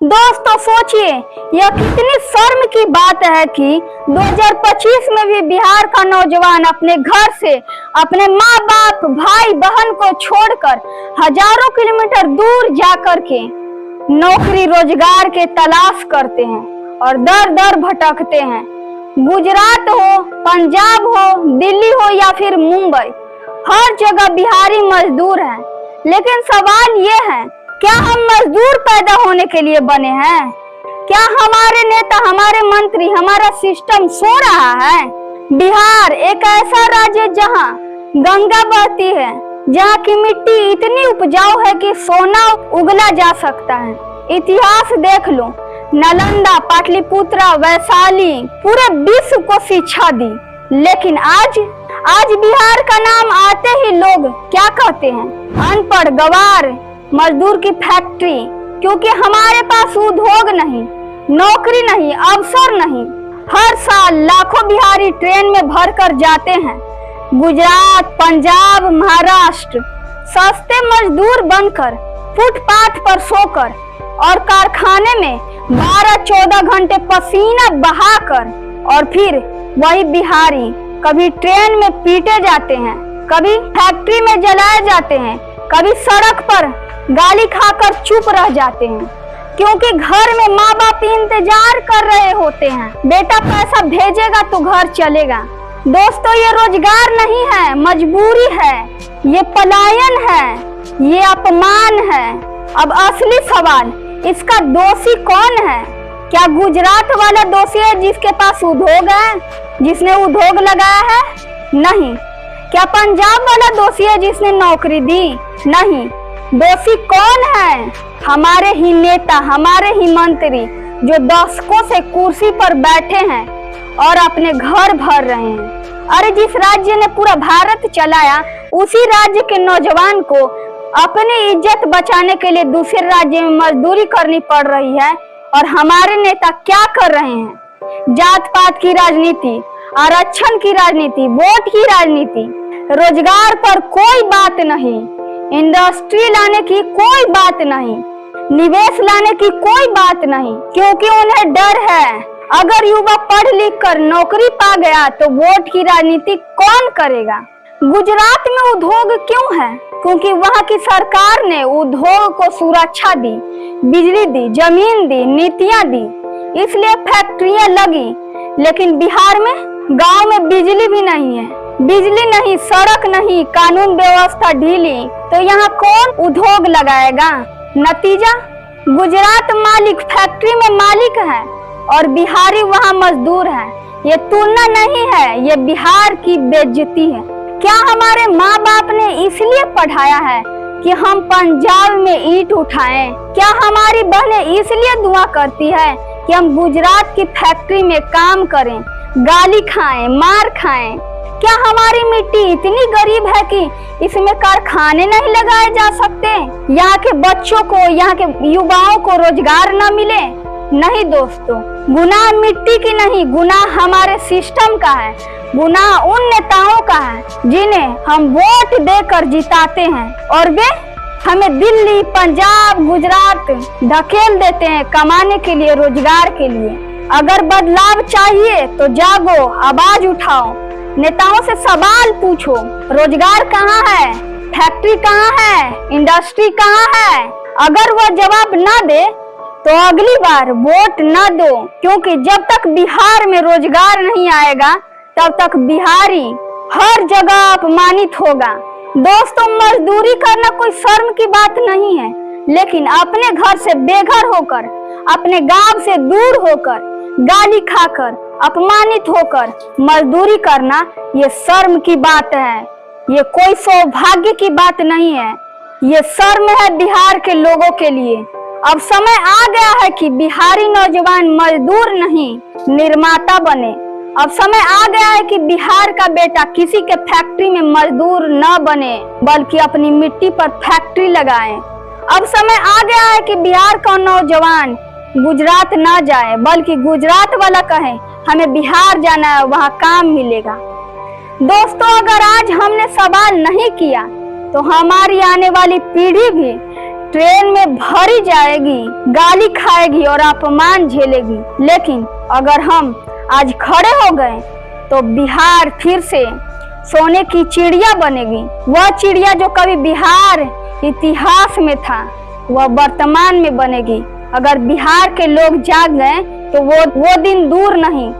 दोस्तों सोचिए, यह कितनी शर्म की बात है कि 2025 में भी बिहार का नौजवान अपने घर से अपने माँ बाप भाई बहन को छोड़कर हजारों किलोमीटर दूर जाकर के नौकरी रोजगार के तलाश करते हैं और दर दर भटकते हैं। गुजरात हो, पंजाब हो, दिल्ली हो या फिर मुंबई, हर जगह बिहारी मजदूर हैं। लेकिन सवाल ये है, क्या हम मजदूर पैदा होने के लिए बने हैं? क्या हमारे नेता, हमारे मंत्री, हमारा सिस्टम सो रहा है? बिहार एक ऐसा राज्य जहां गंगा बहती है, जहां की मिट्टी इतनी उपजाऊ है कि सोना उगला जा सकता है। इतिहास देख लो, नालंदा, पाटलिपुत्रा, वैशाली पूरे विश्व को शिक्षा दी। लेकिन आज बिहार का नाम आते ही लोग क्या कहते हैं? अनपढ़, गवार, मजदूर की फैक्ट्री। क्योंकि हमारे पास उद्योग नहीं, नौकरी नहीं, अवसर नहीं। हर साल लाखों बिहारी ट्रेन में भरकर जाते हैं गुजरात, पंजाब, महाराष्ट्र, सस्ते मजदूर बनकर, फुटपाथ पर सोकर और कारखाने में 12-14 घंटे पसीना बहाकर। और फिर वही बिहारी कभी ट्रेन में पीटे जाते हैं, कभी फैक्ट्री में जलाए जाते हैं, कभी सड़क पर गाली खाकर चुप रह जाते हैं, क्योंकि घर में माँ बाप इंतजार कर रहे होते हैं, बेटा पैसा भेजेगा तो घर चलेगा। दोस्तों, ये रोजगार नहीं है, मजबूरी है, ये पलायन है, ये अपमान है। अब असली सवाल, इसका दोषी कौन है? क्या गुजरात वाला दोषी है जिसके पास उद्योग है, जिसने उद्योग लगाया है? नहीं। क्या पंजाब वाला दोषी है जिसने नौकरी दी? नहीं। दोषी कौन है? हमारे ही नेता, हमारे ही मंत्री, जो दशकों से कुर्सी पर बैठे हैं और अपने घर भर रहे हैं। अरे जिस राज्य ने पूरा भारत चलाया, उसी राज्य के नौजवान को अपनी इज्जत बचाने के लिए दूसरे राज्य में मजदूरी करनी पड़ रही है। और हमारे नेता क्या कर रहे हैं? जात पात की राजनीति, आरक्षण की राजनीति, वोट की राजनीति। रोजगार पर कोई बात नहीं, इंडस्ट्री लाने की कोई बात नहीं, निवेश लाने की कोई बात नहीं, क्योंकि उन्हें डर है, अगर युवा पढ़ लिख कर नौकरी पा गया तो वोट की राजनीति कौन करेगा? गुजरात में उद्योग क्यों है? क्योंकि वहाँ की सरकार ने उद्योग को सुरक्षा दी, बिजली दी, जमीन दी, नीतियाँ दी, इसलिए फैक्ट्रियाँ लगी। लेकिन बिहार में गांव में बिजली भी नहीं है, बिजली नहीं, सड़क नहीं, कानून व्यवस्था ढीली, तो यहाँ कौन उद्योग लगाएगा? नतीजा, गुजरात मालिक फैक्ट्री में मालिक है और बिहारी वहाँ मजदूर है। ये तुलना नहीं है, ये बिहार की बेइज्जती है। क्या हमारे माँ बाप ने इसलिए पढ़ाया है कि हम पंजाब में ईंट उठाएं? क्या हमारी बहनें इसलिए दुआ करती है कि हम गुजरात की फैक्ट्री में काम करें, गाली खाएं, मार खाएं? क्या हमारी मिट्टी इतनी गरीब है कि इसमें कारखाने नहीं लगाए जा सकते? यहाँ के बच्चों को, यहाँ के युवाओं को रोजगार न मिले? नहीं दोस्तों, गुनाह मिट्टी की नहीं, गुनाह हमारे सिस्टम का है, गुनाह उन नेताओं का है जिन्हें हम वोट देकर जिताते हैं और वे हमें दिल्ली, पंजाब, गुजरात धकेल देते हैं कमाने के लिए, रोजगार के लिए। अगर बदलाव चाहिए तो जागो, आवाज उठाओ, नेताओं से सवाल पूछो, रोजगार कहाँ है, फैक्ट्री कहाँ है, इंडस्ट्री कहाँ है? अगर वो जवाब न दे तो अगली बार वोट न दो, क्योंकि जब तक बिहार में रोजगार नहीं आएगा तब तक बिहारी हर जगह अपमानित होगा। दोस्तों, मजदूरी करना कोई शर्म की बात नहीं है, लेकिन अपने घर से बेघर होकर, अपने गांव से दूर होकर, गाली खाकर, अपमानित होकर मजदूरी करना ये शर्म की बात है। ये कोई सौभाग्य की बात नहीं है, ये शर्म है बिहार के लोगों के लिए। अब समय आ गया है कि बिहारी नौजवान मजदूर नहीं, निर्माता बने। अब समय आ गया है कि बिहार का बेटा किसी के फैक्ट्री में मजदूर न बने, बल्कि अपनी मिट्टी पर फैक्ट्री लगाए। अब समय आ गया है कि बिहार का नौजवान गुजरात न जाए, बल्कि गुजरात वाला कहे हमें बिहार जाना है, वहाँ काम मिलेगा। दोस्तों, अगर आज हमने सवाल नहीं किया तो हमारी आने वाली पीढ़ी भी ट्रेन में भरी जाएगी, गाली खाएगी और अपमान झेलेगी। लेकिन अगर हम आज खड़े हो गए तो बिहार फिर से सोने की चिड़िया बनेगी। वह चिड़िया जो कभी बिहार इतिहास में था, वह वर्तमान में बनेगी। अगर बिहार के लोग जाग गए तो वो दिन दूर नहीं